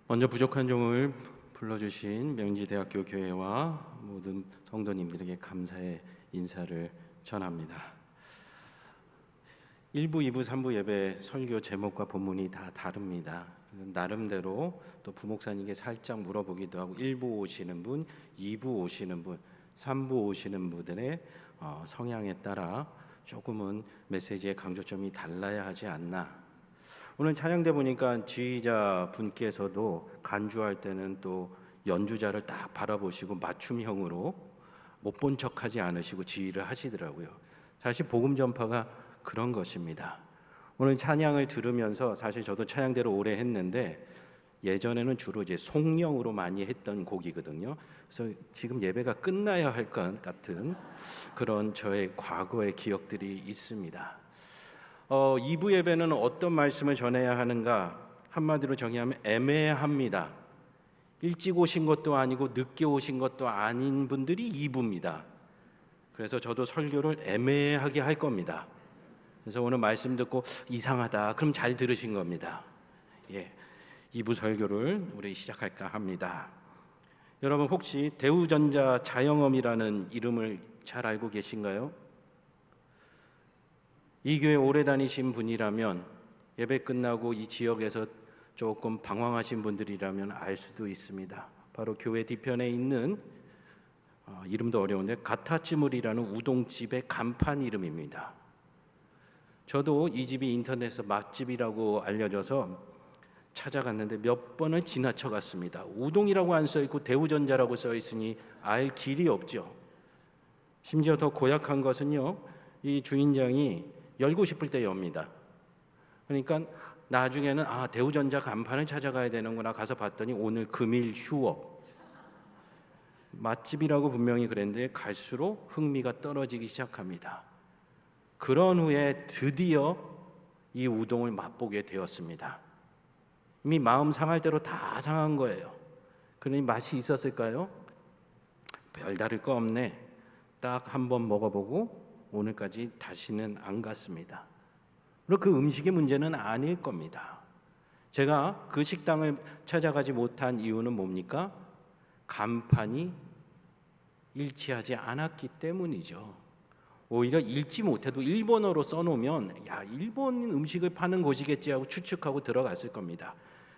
먼저 부족한 종을 불러주신 명지대학교 교회와 모든 성도님들에게 감사의 인사를 전합니다. 1부, 2부, 3부 예배 설교 제목과 본문이 다 다릅니다. 나름대로 또 부목사님께 살짝 물어보기도 하고 1부 오시는 분, 2부 오시는 분, 3부 오시는 분들의 성향에 따라 조금은 메시지의 강조점이 달라야 하지 않나. 오늘 찬양대 보니까 지휘자 분께서도 간주할 때는 또 연주자를 딱 바라보시고 맞춤형으로 못 본 척하지 않으시고 지휘를 하시더라고요. 사실 복음 전파가 그런 것입니다. 오늘 찬양을 들으면서 사실 저도 찬양대로 오래 했는데 예전에는 주로 이제 송령으로 많이 했던 곡이거든요. 그래서 지금 예배가 끝나야 할 것 같은 그런 저의 과거의 기억들이 있습니다. 2부 예배는 어떤 말씀을 전해야 하는가? 한마디로 정의하면 애매합니다. 일찍 오신 것도 아니고 늦게 오신 것도 아닌 분들이 2부입니다. 그래서 저도 설교를 애매하게 할 겁니다. 그래서 오늘 말씀 듣고 이상하다 그럼 잘 들으신 겁니다. 2부 설교를 우리 시작할까 합니다. 여러분 혹시 대우전자 자영업이라는 이름을 잘 알고 계신가요? 이 교회 오래 다니신 분이라면 예배 끝나고 이 지역에서 조금 방황하신 분들이라면 알 수도 있습니다. 바로 교회 뒤편에 있는 이름도 어려운데 가타찌물이라는 우동집의 간판 이름입니다. 저도 이 집이 인터넷에서 맛집이라고 알려져서 찾아갔는데 몇 번을 지나쳐 갔습니다. 우동이라고 안 써있고 대우전자라고 써있으니 알 길이 없죠. 심지어 더 고약한 것은요, 이 주인장이 열고 싶을 때 엽니다. 그러니까 나중에는 대우전자 간판을 찾아가야 되는구나 가서 봤더니 오늘 금일 휴업. 맛집이라고 분명히 그랬는데 갈수록 흥미가 떨어지기 시작합니다. 그런 후에 드디어 이 우동을 맛보게 되었습니다. 이미 마음 상할 대로 다 상한 거예요. 그러니 맛이 있었을까요? 별다를 거 없네. 딱 한 번 먹어보고 오늘까지 다시는 안 갔습니다. 그리고 그 음식의 문제는 아닐 겁니다. 제가 그 식당을 찾아가지 못한 이유는 뭡니까? 간판이 일치하지 않았기 때문이죠. 오히려 읽지 못해도 일본어로 써놓으면 일본 음식을 파는 곳이겠지 하고 추측하고 들어갔을 겁니다.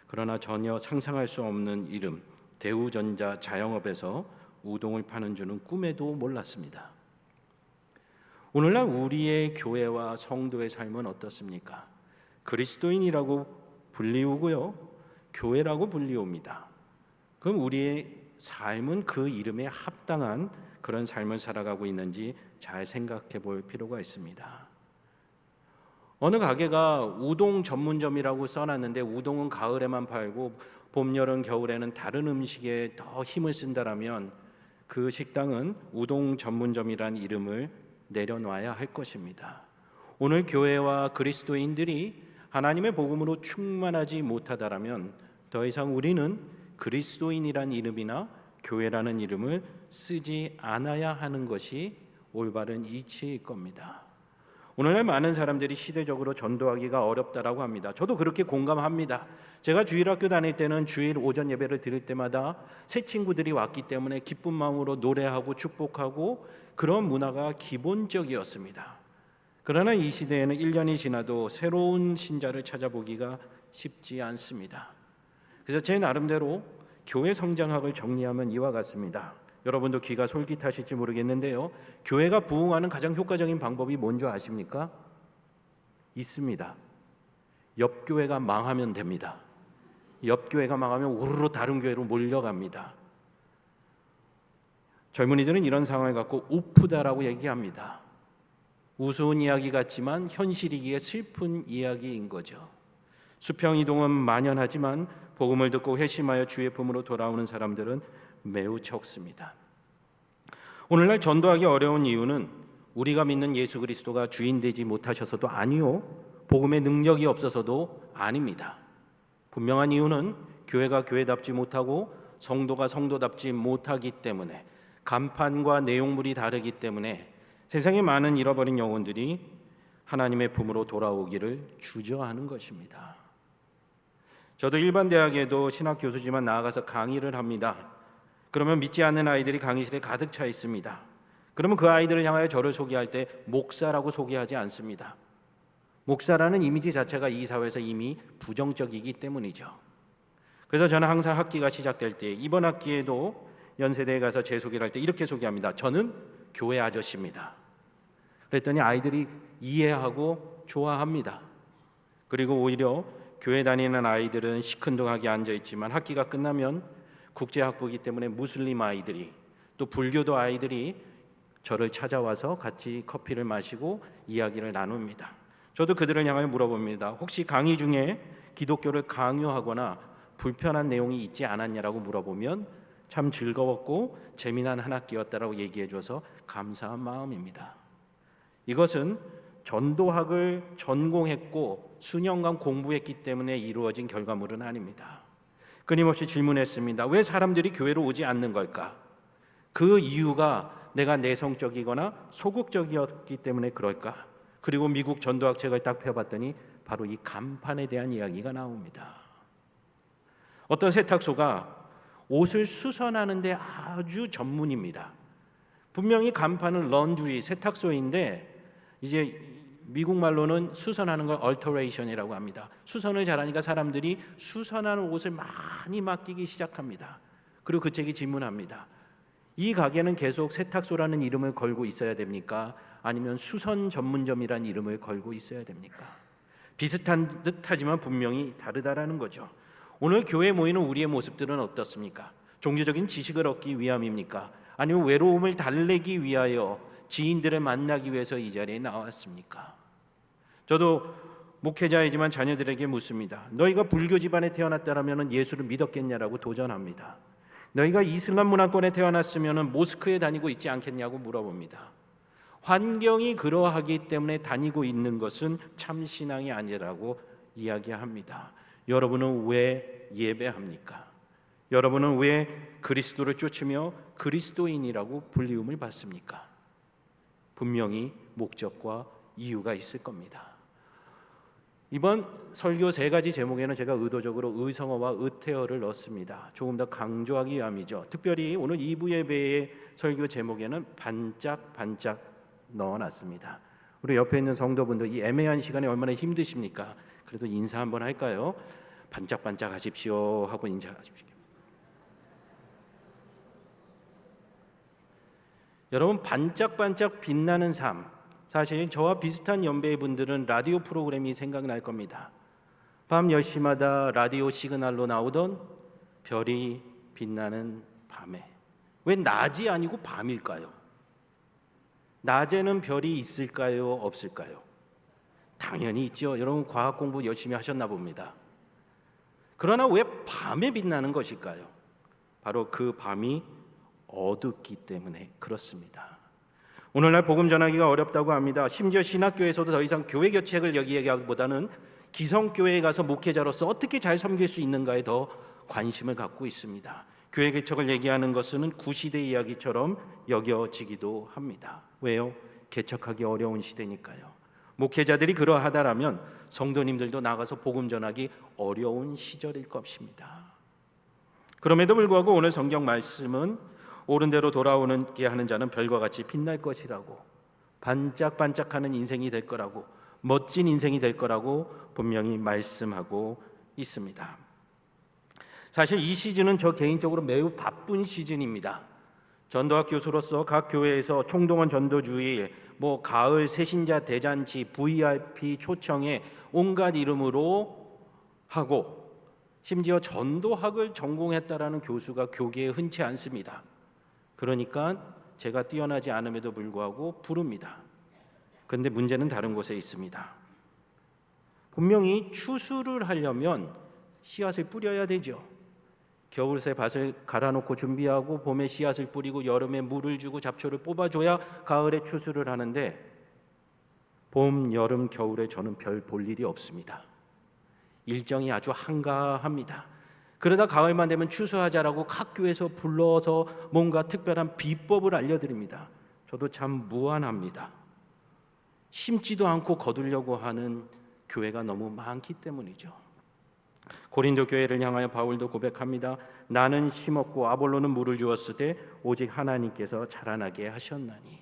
그러나 전혀 상상할 수 없는 이름 대우전자 자영업에서 우동을 파는 줄은 꿈에도 몰랐습니다. 오늘날 우리의 교회와 성도의 삶은 어떻습니까? 그리스도인이라고 불리우고요, 교회라고 불리웁니다. 그럼 우리의 삶은 그 이름에 합당한 그런 삶을 살아가고 있는지 잘 생각해 볼 필요가 있습니다. 어느 가게가 우동 전문점이라고 써놨는데 우동은 가을에만 팔고 봄, 여름, 겨울에는 다른 음식에 더 힘을 쓴다라면 그 식당은 우동 전문점이란 이름을 내려놔야 할 것입니다. 오늘 교회와 그리스도인들이 하나님의 복음으로 충만하지 못하다라면 더 이상 우리는 그리스도인이란 이름이나 교회라는 이름을 쓰지 않아야 하는 것이 올바른 이치일 겁니다. 오늘날 많은 사람들이 시대적으로 전도하기가 어렵다라고 합니다. 저도 그렇게 공감합니다. 제가 주일학교 다닐 때는 주일 오전 예배를 드릴 때마다 새 친구들이 왔기 때문에 기쁜 마음으로 노래하고 축복하고 그런 문화가 기본적이었습니다. 그러나 이 시대에는 1년이 지나도 새로운 신자를 찾아보기가 쉽지 않습니다. 그래서 제 나름대로 교회 성장학을 정리하면 이와 같습니다. 여러분도 귀가 솔깃하실지 모르겠는데요, 교회가 부흥하는 가장 효과적인 방법이 뭔지 아십니까? 있습니다. 옆 교회가 망하면 됩니다. 옆 교회가 망하면 오르르 다른 교회로 몰려갑니다. 젊은이들은 이런 상황을 갖고 우프다라고 얘기합니다. 우스운 이야기 같지만 현실이기에 슬픈 이야기인 거죠. 수평이동은 만연하지만 복음을 듣고 회심하여 주의 품으로 돌아오는 사람들은 매우 적습니다. 오늘날 전도하기 어려운 이유는 우리가 믿는 예수 그리스도가 주인 되지 못하셔서도 아니요, 복음의 능력이 없어서도 아닙니다. 분명한 이유는 교회가 교회답지 못하고 성도가 성도답지 못하기 때문에, 간판과 내용물이 다르기 때문에 세상에 많은 잃어버린 영혼들이 하나님의 품으로 돌아오기를 주저하는 것입니다. 저도 일반 대학에도 신학 교수지만 나아가서 강의를 합니다. 그러면 믿지 않는 아이들이 강의실에 가득 차 있습니다. 그러면 그 아이들을 향하여 저를 소개할 때 목사라고 소개하지 않습니다. 목사라는 이미지 자체가 이 사회에서 이미 부정적이기 때문이죠. 그래서 저는 항상 학기가 시작될 때, 이번 학기에도 연세대에 가서 제 소개를 할 때 이렇게 소개합니다. 저는 교회 아저씨입니다. 그랬더니 아이들이 이해하고 좋아합니다. 그리고 오히려 교회 다니는 아이들은 시큰둥하게 앉아있지만 학기가 끝나면 국제학부이기 때문에 무슬림 아이들이, 또 불교도 아이들이 저를 찾아와서 같이 커피를 마시고 이야기를 나눕니다. 저도 그들을 향하여 물어봅니다. 혹시 강의 중에 기독교를 강요하거나 불편한 내용이 있지 않았냐라고 물어보면 참 즐거웠고 재미난 한 학기였다라고 얘기해줘서 감사한 마음입니다. 이것은 전도학을 전공했고 수년간 공부했기 때문에 이루어진 결과물은 아닙니다. 끊임없이 질문했습니다. 왜 사람들이 교회로 오지 않는 걸까? 그 이유가 내가 내성적이거나 소극적이었기 때문에 그럴까? 그리고 미국 전도학 책을 딱 펴봤더니 바로 이 간판에 대한 이야기가 나옵니다. 어떤 세탁소가 옷을 수선하는 데 아주 전문입니다. 분명히 간판은 런드리, 세탁소인데 이제 미국 말로는 수선하는 걸 얼터레이션이라고 합니다. 수선을 잘하니까 사람들이 수선하는 옷을 많이 맡기기 시작합니다. 그리고 그 책이 질문합니다. 이 가게는 계속 세탁소라는 이름을 걸고 있어야 됩니까? 아니면 수선 전문점이라는 이름을 걸고 있어야 됩니까? 비슷한 듯하지만 분명히 다르다라는 거죠. 오늘 교회에 모이는 우리의 모습들은 어떻습니까? 종교적인 지식을 얻기 위함입니까? 아니면 외로움을 달래기 위하여 지인들을 만나기 위해서 이 자리에 나왔습니까? 저도 목회자이지만 자녀들에게 묻습니다. 너희가 불교 집안에 태어났다면 예수를 믿었겠냐라고 도전합니다. 너희가 이슬람 문화권에 태어났으면 모스크에 다니고 있지 않겠냐고 물어봅니다. 환경이 그러하기 때문에 다니고 있는 것은 참 신앙이 아니라고 이야기합니다. 여러분은 왜 예배합니까? 여러분은 왜 그리스도를 쫓으며 그리스도인이라고 불리움을 받습니까? 분명히 목적과 이유가 있을 겁니다. 이번 설교 세 가지 제목에는 제가 의도적으로 의성어와 의태어를 넣었습니다. 조금 더 강조하기 위함이죠. 특별히 오늘 2부 예배의 설교 제목에는 반짝반짝 넣어놨습니다. 우리 옆에 있는 성도분들 이 애매한 시간에 얼마나 힘드십니까? 그래도 인사 한번 할까요? 반짝반짝 하십시오 하고 인사하십시오. 여러분, 반짝반짝 빛나는 삶, 사실 저와 비슷한 연배의 분들은 라디오 프로그램이 생각날 겁니다. 밤 10시마다 라디오 시그널로 나오던 별이 빛나는 밤에, 왜 낮이 아니고 밤일까요? 낮에는 별이 있을까요? 없을까요? 당연히 있죠. 여러분 과학 공부 열심히 하셨나 봅니다. 그러나 왜 밤에 빛나는 것일까요? 바로 그 밤이 어둡기 때문에 그렇습니다. 오늘날 복음 전하기가 어렵다고 합니다. 심지어 신학교에서도 더 이상 교회 교책을 얘기하기보다는 기성교회에 가서 목회자로서 어떻게 잘 섬길 수 있는가에 더 관심을 갖고 있습니다. 교회 개척을 얘기하는 것은 구시대 이야기처럼 여겨지기도 합니다. 왜요? 개척하기 어려운 시대니까요. 목회자들이 그러하다라면 성도님들도 나가서 복음 전하기 어려운 시절일 것입니다. 그럼에도 불구하고 오늘 성경 말씀은 옳은 대로 돌아오게 하는 자는 별과 같이 빛날 것이라고, 반짝반짝하는 인생이 될 거라고, 멋진 인생이 될 거라고 분명히 말씀하고 있습니다. 사실 이 시즌은 저 개인적으로 매우 바쁜 시즌입니다. 전도학 교수로서 각 교회에서 총동원 전도주의, 가을 새신자 대잔치, VIP 초청회 온갖 이름으로 하고, 심지어 전도학을 전공했다라는 교수가 교계에 흔치 않습니다. 그러니까 제가 뛰어나지 않음에도 불구하고 부릅니다. 그런데 문제는 다른 곳에 있습니다. 분명히 추수를 하려면 씨앗을 뿌려야 되죠. 겨울새 밭을 갈아놓고 준비하고 봄에 씨앗을 뿌리고 여름에 물을 주고 잡초를 뽑아줘야 가을에 추수를 하는데 봄, 여름, 겨울에 저는 별 볼 일이 없습니다. 일정이 아주 한가합니다. 그러다 가을만 되면 추수하자라고 각 교회에서 불러서 뭔가 특별한 비법을 알려드립니다. 저도 참 무안합니다. 심지도 않고 거두려고 하는 교회가 너무 많기 때문이죠. 고린도 교회를 향하여 바울도 고백합니다. 나는 심었고 아볼로는 물을 주었으되 오직 하나님께서 자라나게 하셨나니.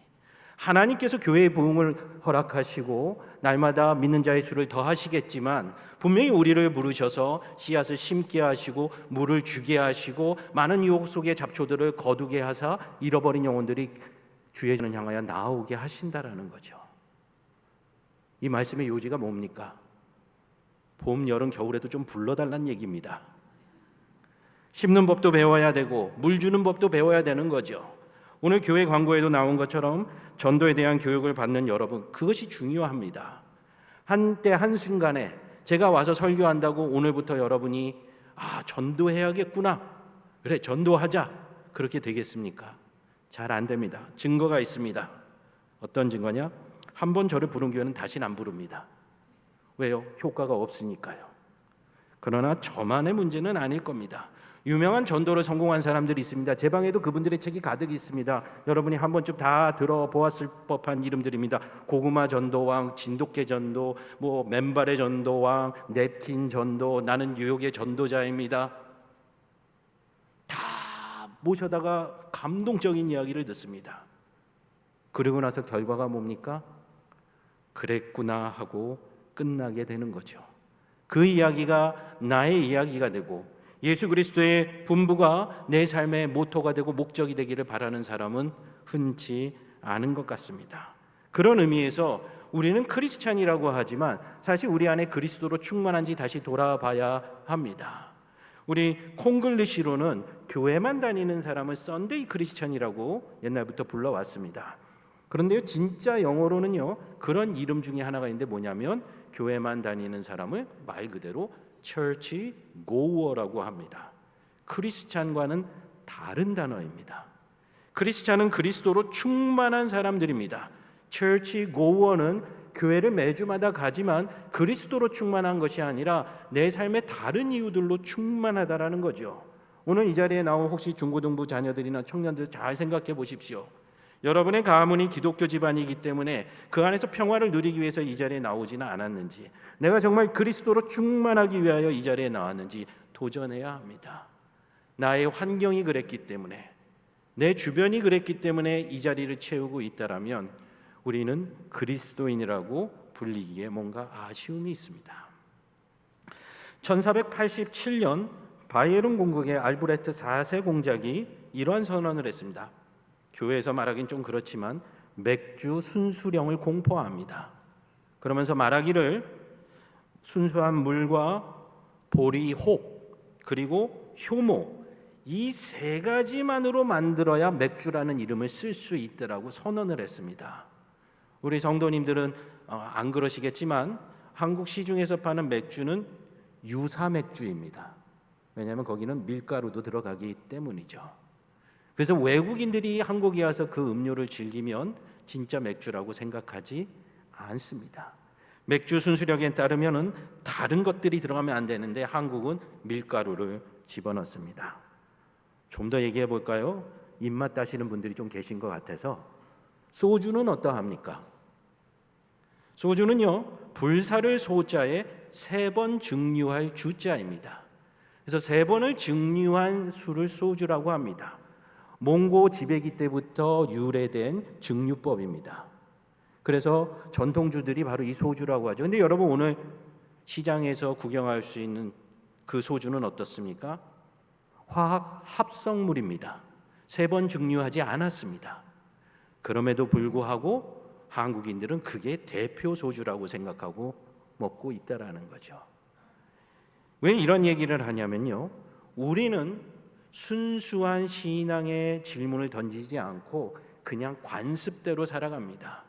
하나님께서 교회의 부흥을 허락하시고 날마다 믿는 자의 수를 더하시겠지만 분명히 우리를 부르셔서 씨앗을 심게 하시고 물을 주게 하시고 많은 유혹 속의 잡초들을 거두게 하사 잃어버린 영혼들이 주의 전을 향하여 나오게 하신다라는 거죠. 이 말씀의 요지가 뭡니까? 봄, 여름, 겨울에도 좀 불러달라는 얘기입니다. 심는 법도 배워야 되고 물 주는 법도 배워야 되는 거죠. 오늘 교회 광고에도 나온 것처럼 전도에 대한 교육을 받는 여러분, 그것이 중요합니다. 한때 한순간에 제가 와서 설교한다고 오늘부터 여러분이 전도해야겠구나, 그래 전도하자, 그렇게 되겠습니까? 잘 안 됩니다. 증거가 있습니다. 어떤 증거냐? 한 번 저를 부른 교회는 다시는 안 부릅니다. 왜요? 효과가 없으니까요. 그러나 저만의 문제는 아닐 겁니다. 유명한 전도를 성공한 사람들이 있습니다. 제 방에도 그분들의 책이 가득 있습니다. 여러분이 한 번쯤 다 들어보았을 법한 이름들입니다. 고구마 전도왕, 진돗개 전도, 맨발의 전도왕, 냅킨 전도, 나는 뉴욕의 전도자입니다. 다 모셔다가 감동적인 이야기를 듣습니다. 그러고 나서 결과가 뭡니까? 그랬구나 하고 끝나게 되는 거죠. 그 이야기가 나의 이야기가 되고 예수 그리스도의 분부가 내 삶의 모토가 되고 목적이 되기를 바라는 사람은 흔치 않은 것 같습니다. 그런 의미에서 우리는 크리스찬이라고 하지만 사실 우리 안에 그리스도로 충만한지 다시 돌아봐야 합니다. 우리 콩글리시로는 교회만 다니는 사람을 썬데이 크리스찬이라고 옛날부터 불러왔습니다. 그런데요, 진짜 영어로는요, 그런 이름 중에 하나가 있는데 뭐냐면 교회만 다니는 사람을 말 그대로 church goer라고 합니다. 크리스찬과는 다른 단어입니다. 크리스찬은 그리스도로 충만한 사람들입니다. church goer는 교회를 매주마다 가지만 그리스도로 충만한 것이 아니라 내 삶의 다른 이유들로 충만하다라는 거죠. 오늘 이 자리에 나온 혹시 중고등부 자녀들이나 청년들 잘 생각해 보십시오. 여러분의 가문이 기독교 집안이기 때문에 그 안에서 평화를 누리기 위해서 이 자리에 나오지는 않았는지, 내가 정말 그리스도로 충만하기 위하여 이 자리에 나왔는지 도전해야 합니다. 나의 환경이 그랬기 때문에, 내 주변이 그랬기 때문에 이 자리를 채우고 있다라면 우리는 그리스도인이라고 불리기에 뭔가 아쉬움이 있습니다. 1487년 바이에른 공국의 알브레트 4세 공작이 이러한 선언을 했습니다. 교회에서 말하긴 좀 그렇지만 맥주 순수령을 공포합니다. 그러면서 말하기를 순수한 물과 보리혹 그리고 효모, 이 세 가지만으로 만들어야 맥주라는 이름을 쓸 수 있다라고 선언을 했습니다. 우리 성도님들은 안 그러시겠지만 한국 시중에서 파는 맥주는 유사 맥주입니다. 왜냐하면 거기는 밀가루도 들어가기 때문이죠. 그래서 외국인들이 한국에 와서 그 음료를 즐기면 진짜 맥주라고 생각하지 않습니다. 맥주 순수령에 따르면은 다른 것들이 들어가면 안 되는데 한국은 밀가루를 집어넣습니다. 좀 더 얘기해 볼까요? 입맛 따시는 분들이 좀 계신 것 같아서 소주는 어떠합니까? 소주는요, 불사를 소자에 3번 증류할 주자입니다. 그래서 3번을 증류한 술을 소주라고 합니다. 몽고 지배기 때부터 유래된 증류법입니다. 그래서 전통주들이 바로 이 소주라고 하죠. 근데 여러분, 오늘 시장에서 구경할 수 있는 그 소주는 어떻습니까? 화학 합성물입니다. 3번 증류하지 않았습니다. 그럼에도 불구하고 한국인들은 그게 대표 소주라고 생각하고 먹고 있다라는 거죠. 왜 이런 얘기를 하냐면요, 우리는 순수한 신앙의 질문을 던지지 않고 그냥 관습대로 살아갑니다.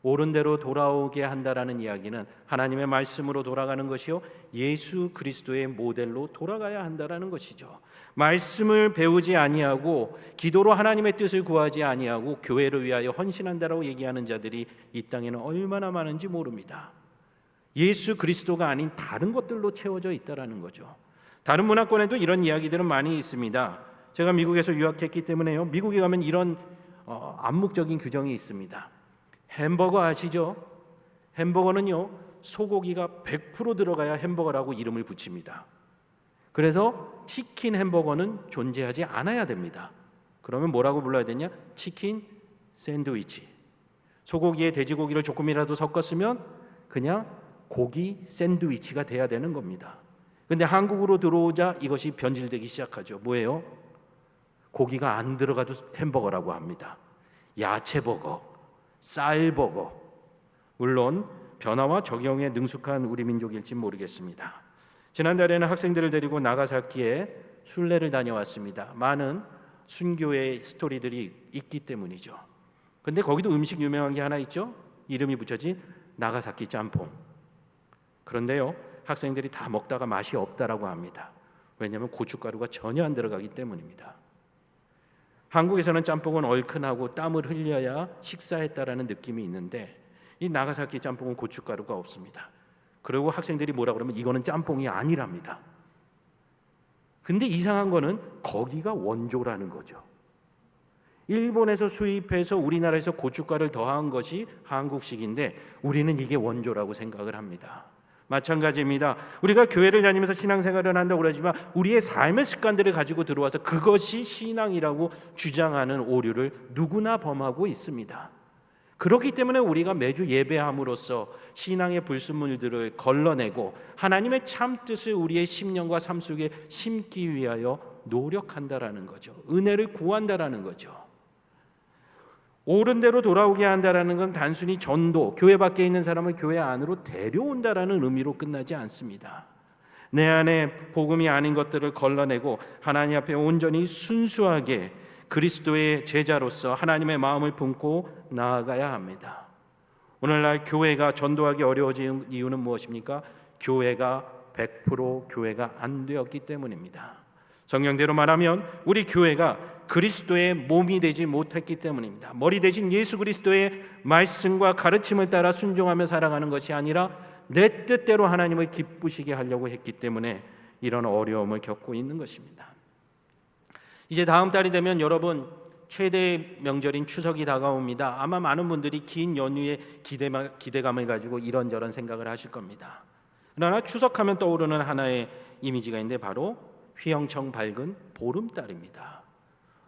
옳은 대로 돌아오게 한다라는 이야기는 하나님의 말씀으로 돌아가는 것이요, 예수 그리스도의 모델로 돌아가야 한다라는 것이죠. 말씀을 배우지 아니하고 기도로 하나님의 뜻을 구하지 아니하고 교회를 위하여 헌신한다라고 얘기하는 자들이 이 땅에는 얼마나 많은지 모릅니다. 예수 그리스도가 아닌 다른 것들로 채워져 있다라는 거죠. 다른 문화권에도 이런 이야기들은 많이 있습니다. 제가 미국에서 유학했기 때문에요, 미국에 가면 이런 암묵적인 규정이 있습니다. 햄버거 아시죠? 햄버거는요, 소고기가 100% 들어가야 햄버거라고 이름을 붙입니다. 그래서 치킨 햄버거는 존재하지 않아야 됩니다. 그러면 뭐라고 불러야 되냐? 치킨 샌드위치. 소고기에 돼지고기를 조금이라도 섞었으면 그냥 고기 샌드위치가 돼야 되는 겁니다. 근데 한국으로 들어오자 이것이 변질되기 시작하죠. 뭐예요? 고기가 안 들어가도 햄버거라고 합니다. 야채버거, 쌀버거. 물론 변화와 적용에 능숙한 우리 민족일지 모르겠습니다. 지난달에는 학생들을 데리고 나가사키에 순례를 다녀왔습니다. 많은 순교의 스토리들이 있기 때문이죠. 근데 거기도 음식 유명한 게 하나 있죠. 이름이 붙여진 나가사키 짬뽕. 그런데요, 학생들이 다 먹다가 맛이 없다라고 합니다. 왜냐하면 고춧가루가 전혀 안 들어가기 때문입니다. 한국에서는 짬뽕은 얼큰하고 땀을 흘려야 식사했다라는 느낌이 있는데 이 나가사키 짬뽕은 고춧가루가 없습니다. 그리고 학생들이 뭐라 그러면 이거는 짬뽕이 아니랍니다. 근데 이상한 거는 거기가 원조라는 거죠. 일본에서 수입해서 우리나라에서 고춧가루를 더한 것이 한국식인데 우리는 이게 원조라고 생각을 합니다. 마찬가지입니다. 우리가 교회를 다니면서 신앙생활을 한다고 그러지만 우리의 삶의 습관들을 가지고 들어와서 그것이 신앙이라고 주장하는 오류를 누구나 범하고 있습니다. 그렇기 때문에 우리가 매주 예배함으로써 신앙의 불순물들을 걸러내고 하나님의 참 뜻을 우리의 심령과 삶 속에 심기 위하여 노력한다라는 거죠. 은혜를 구한다라는 거죠. 옳은 대로 돌아오게 한다라는 건 단순히 전도, 교회 밖에 있는 사람을 교회 안으로 데려온다라는 의미로 끝나지 않습니다. 내 안에 복음이 아닌 것들을 걸러내고 하나님 앞에 온전히 순수하게 그리스도의 제자로서 하나님의 마음을 품고 나아가야 합니다. 오늘날 교회가 전도하기 어려워진 이유는 무엇입니까? 교회가 100% 교회가 안 되었기 때문입니다. 성경대로 말하면 우리 교회가 그리스도의 몸이 되지 못했기 때문입니다. 머리 대신 예수 그리스도의 말씀과 가르침을 따라 순종하며 살아가는 것이 아니라 내 뜻대로 하나님을 기쁘시게 하려고 했기 때문에 이런 어려움을 겪고 있는 것입니다. 이제 다음 달이 되면 여러분 최대 명절인 추석이 다가옵니다. 아마 많은 분들이 긴 연휴에 기대감을 가지고 이런저런 생각을 하실 겁니다. 그러나 추석하면 떠오르는 하나의 이미지가 있는데 바로 휘영청 밝은 보름달입니다.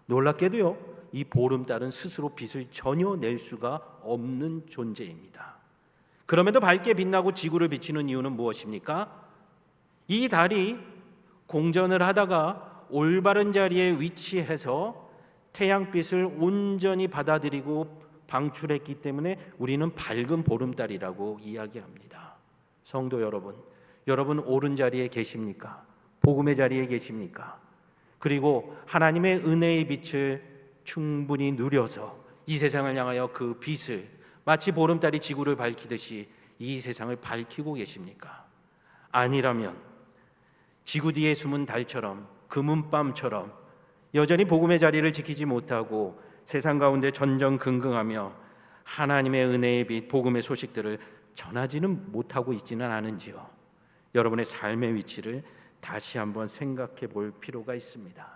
놀랍게도요, 이 보름달은 스스로 빛을 전혀 낼 수가 없는 존재입니다. 그럼에도 밝게 빛나고 지구를 비치는 이유는 무엇입니까? 이 달이 공전을 하다가 올바른 자리에 위치해서 태양빛을 온전히 받아들이고 방출했기 때문에 우리는 밝은 보름달이라고 이야기합니다. 성도 여러분, 여러분 옳은 자리에 계십니까? 복음의 자리에 계십니까? 그리고 하나님의 은혜의 빛을 충분히 누려서 이 세상을 향하여 그 빛을 마치 보름달이 지구를 밝히듯이 이 세상을 밝히고 계십니까? 아니라면 지구 뒤에 숨은 달처럼 금은밤처럼 여전히 복음의 자리를 지키지 못하고 세상 가운데 전전긍긍하며 하나님의 은혜의 빛, 복음의 소식들을 전하지는 못하고 있지는 않은지요. 여러분의 삶의 위치를 다시 한번 생각해 볼 필요가 있습니다.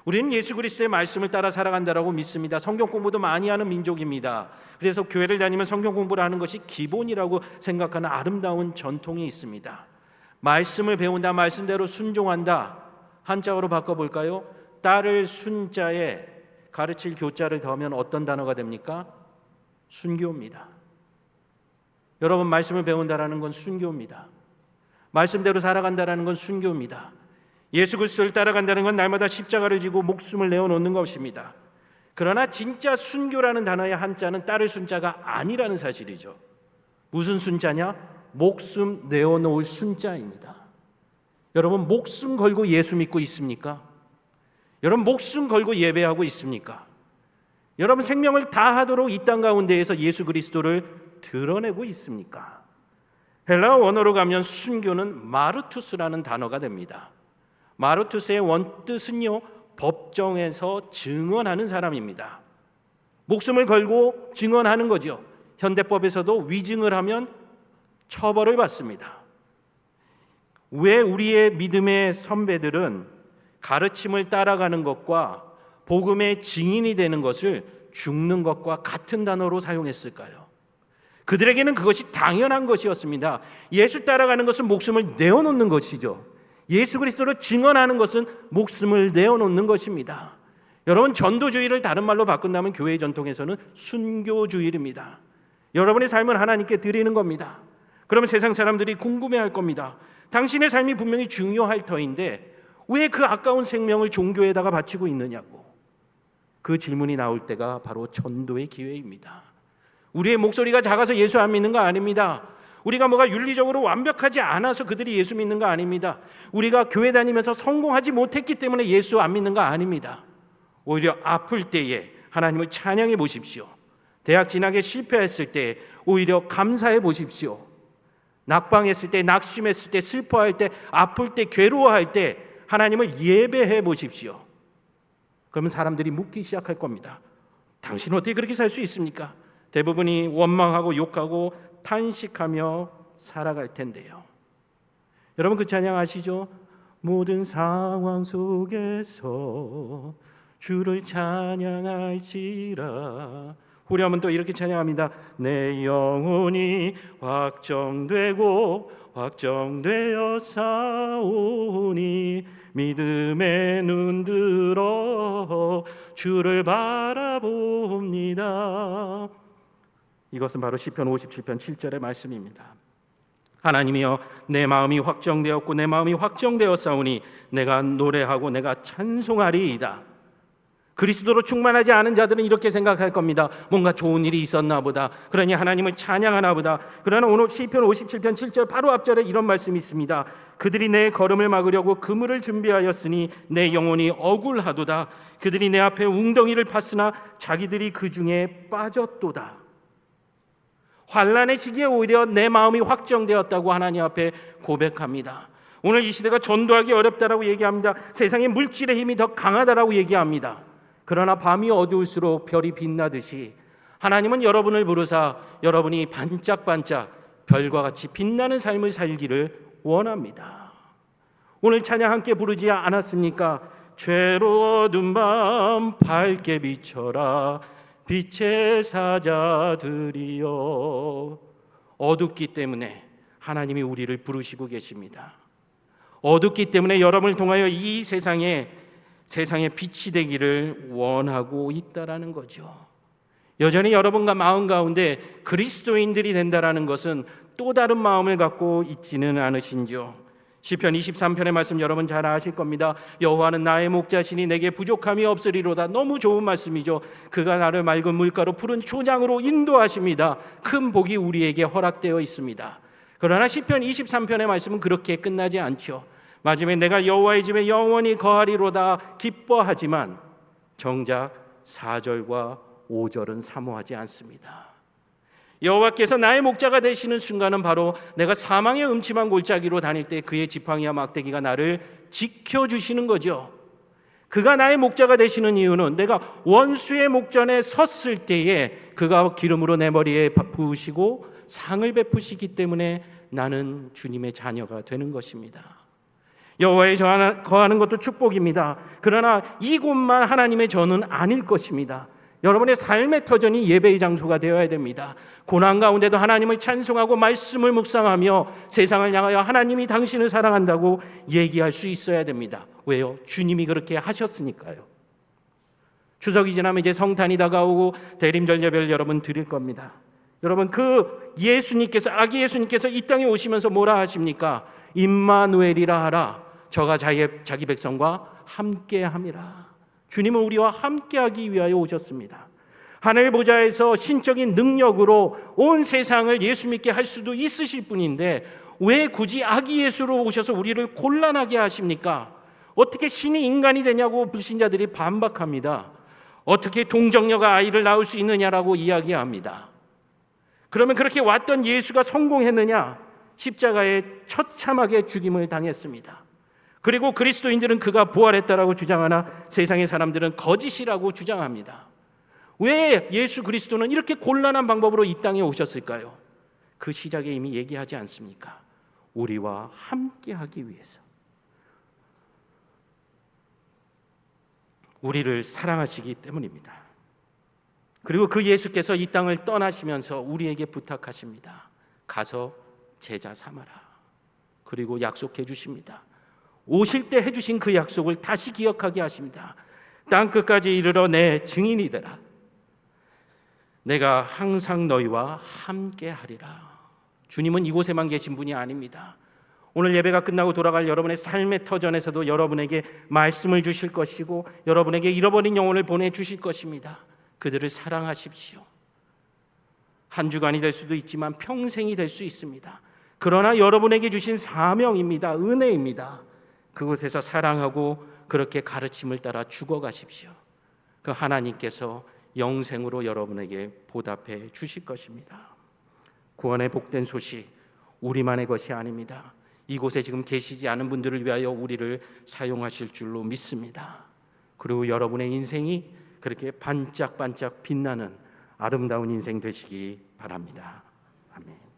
우리는 예수 그리스도의 말씀을 따라 살아간다라고 믿습니다. 성경 공부도 많이 하는 민족입니다. 그래서 교회를 다니면 성경 공부를 하는 것이 기본이라고 생각하는 아름다운 전통이 있습니다. 말씀을 배운다, 말씀대로 순종한다. 한자어로 바꿔볼까요? 따를 순자에 가르칠 교자를 더하면 어떤 단어가 됩니까? 순교입니다. 여러분, 말씀을 배운다라는 건 순교입니다. 말씀대로 살아간다라는 건 순교입니다. 예수 그리스도를 따라간다는 건 날마다 십자가를 지고 목숨을 내어놓는 것입니다. 그러나 진짜 순교라는 단어의 한자는 따를 순자가 아니라는 사실이죠. 무슨 순자냐? 목숨 내어놓을 순자입니다. 여러분, 목숨 걸고 예수 믿고 있습니까? 여러분, 목숨 걸고 예배하고 있습니까? 여러분, 생명을 다하도록 이 땅 가운데에서 예수 그리스도를 드러내고 있습니까? 헬라어 원어로 가면 순교는 마르투스라는 단어가 됩니다. 마르투스의 원뜻은요, 법정에서 증언하는 사람입니다. 목숨을 걸고 증언하는 거죠. 현대법에서도 위증을 하면 처벌을 받습니다. 왜 우리의 믿음의 선배들은 가르침을 따라가는 것과 복음의 증인이 되는 것을 죽는 것과 같은 단어로 사용했을까요? 그들에게는 그것이 당연한 것이었습니다. 예수 따라가는 것은 목숨을 내어놓는 것이죠. 예수 그리스도를 증언하는 것은 목숨을 내어놓는 것입니다. 여러분, 전도주의를 다른 말로 바꾼다면 교회 전통에서는 순교주의입니다. 여러분의 삶은 하나님께 드리는 겁니다. 그러면 세상 사람들이 궁금해할 겁니다. 당신의 삶이 분명히 중요할 터인데 왜 그 아까운 생명을 종교에다가 바치고 있느냐고. 그 질문이 나올 때가 바로 전도의 기회입니다. 우리의 목소리가 작아서 예수 안 믿는 거 아닙니다. 우리가 뭐가 윤리적으로 완벽하지 않아서 그들이 예수 믿는 거 아닙니다. 우리가 교회 다니면서 성공하지 못했기 때문에 예수 안 믿는 거 아닙니다. 오히려 아플 때에 하나님을 찬양해 보십시오. 대학 진학에 실패했을 때 오히려 감사해 보십시오. 낙방했을 때, 낙심했을 때, 슬퍼할 때, 아플 때, 괴로워할 때 하나님을 예배해 보십시오. 그러면 사람들이 묻기 시작할 겁니다. 당신은 어떻게 그렇게 살 수 있습니까? 대부분이 원망하고 욕하고 탄식하며 살아갈 텐데요. 여러분, 그 찬양 아시죠? 모든 상황 속에서 주를 찬양할지라. 후렴은 또 이렇게 찬양합니다. 내 영혼이 확정되고 확정되어 싸우니 믿음의 눈 들어 주를 바라봅니다. 이것은 바로 시편 57편 7절의 말씀입니다. 하나님이여, 내 마음이 확정되었고 내 마음이 확정되어 싸우니 내가 노래하고 내가 찬송하리이다. 그리스도로 충만하지 않은 자들은 이렇게 생각할 겁니다. 뭔가 좋은 일이 있었나 보다. 그러니 하나님을 찬양하나 보다. 그러나 오늘 시편 57편 7절 바로 앞절에 이런 말씀이 있습니다. 그들이 내 걸음을 막으려고 그물을 준비하였으니 내 영혼이 억울하도다. 그들이 내 앞에 웅덩이를 팠으나 자기들이 그 중에 빠졌도다. 환난의 시기에 오히려 내 마음이 확정되었다고 하나님 앞에 고백합니다. 오늘 이 시대가 전도하기 어렵다라고 얘기합니다. 세상의 물질의 힘이 더 강하다라고 얘기합니다. 그러나 밤이 어두울수록 별이 빛나듯이 하나님은 여러분을 부르사 여러분이 반짝반짝 별과 같이 빛나는 삶을 살기를 원합니다. 오늘 찬양 함께 부르지 않았습니까? 죄로 어두운 밤 밝게 비춰라 빛의 사자들이여. 어둡기 때문에 하나님이 우리를 부르시고 계십니다. 어둡기 때문에 여러분을 통하여 이 세상에 빛이 되기를 원하고 있다라는 거죠. 여전히 여러분과 마음 가운데 그리스도인들이 된다라는 것은 또 다른 마음을 갖고 있지는 않으신지요? 시편 23편의 말씀 여러분 잘 아실 겁니다. 여호와는 나의 목자시니 내게 부족함이 없으리로다. 너무 좋은 말씀이죠. 그가 나를 맑은 물가로 푸른 초장으로 인도하십니다. 큰 복이 우리에게 허락되어 있습니다. 그러나 시편 23편의 말씀은 그렇게 끝나지 않죠. 마지막에 내가 여호와의 집에 영원히 거하리로다 기뻐하지만 정작 4절과 5절은 사모하지 않습니다. 여호와께서 나의 목자가 되시는 순간은 바로 내가 사망의 음침한 골짜기로 다닐 때 그의 지팡이와 막대기가 나를 지켜주시는 거죠. 그가 나의 목자가 되시는 이유는 내가 원수의 목전에 섰을 때에 그가 기름으로 내 머리에 부으시고 상을 베푸시기 때문에 나는 주님의 자녀가 되는 것입니다. 여호와의 거하는 것도 축복입니다. 그러나 이곳만 하나님의 전은 아닐 것입니다. 여러분의 삶의 터전이 예배의 장소가 되어야 됩니다. 고난 가운데도 하나님을 찬송하고 말씀을 묵상하며 세상을 향하여 하나님이 당신을 사랑한다고 얘기할 수 있어야 됩니다. 왜요? 주님이 그렇게 하셨으니까요. 추석이 지나면 이제 성탄이 다가오고 대림절 예배를 여러분 드릴 겁니다. 여러분, 그 예수님께서, 아기 예수님께서 이 땅에 오시면서 뭐라 하십니까? 임마누엘이라 하라. 저가 자기 백성과 함께함이라. 주님은 우리와 함께하기 위하여 오셨습니다. 하늘 보좌에서 신적인 능력으로 온 세상을 예수 믿게 할 수도 있으실 분인데 왜 굳이 아기 예수로 오셔서 우리를 곤란하게 하십니까? 어떻게 신이 인간이 되냐고 불신자들이 반박합니다. 어떻게 동정녀가 아이를 낳을 수 있느냐라고 이야기합니다. 그러면 그렇게 왔던 예수가 성공했느냐? 십자가에 처참하게 죽임을 당했습니다. 그리고 그리스도인들은 그가 부활했다라고 주장하나 세상의 사람들은 거짓이라고 주장합니다. 왜 예수 그리스도는 이렇게 곤란한 방법으로 이 땅에 오셨을까요? 그 시작에 이미 얘기하지 않습니까? 우리와 함께하기 위해서. 우리를 사랑하시기 때문입니다. 그리고 그 예수께서 이 땅을 떠나시면서 우리에게 부탁하십니다. 가서 제자 삼아라. 그리고 약속해 주십니다. 오실 때 해주신 그 약속을 다시 기억하게 하십니다. 땅 끝까지 이르러 내 증인이 되라. 내가 항상 너희와 함께 하리라. 주님은 이곳에만 계신 분이 아닙니다. 오늘 예배가 끝나고 돌아갈 여러분의 삶의 터전에서도 여러분에게 말씀을 주실 것이고 여러분에게 잃어버린 영혼을 보내주실 것입니다. 그들을 사랑하십시오. 한 주간이 될 수도 있지만 평생이 될 수 있습니다. 그러나 여러분에게 주신 사명입니다. 은혜입니다. 그곳에서 사랑하고 그렇게 가르침을 따라 죽어가십시오. 그 하나님께서 영생으로 여러분에게 보답해 주실 것입니다. 구원의 복된 소식, 우리만의 것이 아닙니다. 이곳에 지금 계시지 않은 분들을 위하여 우리를 사용하실 줄로 믿습니다. 그리고 여러분의 인생이 그렇게 반짝반짝 빛나는 아름다운 인생 되시기 바랍니다. 아멘.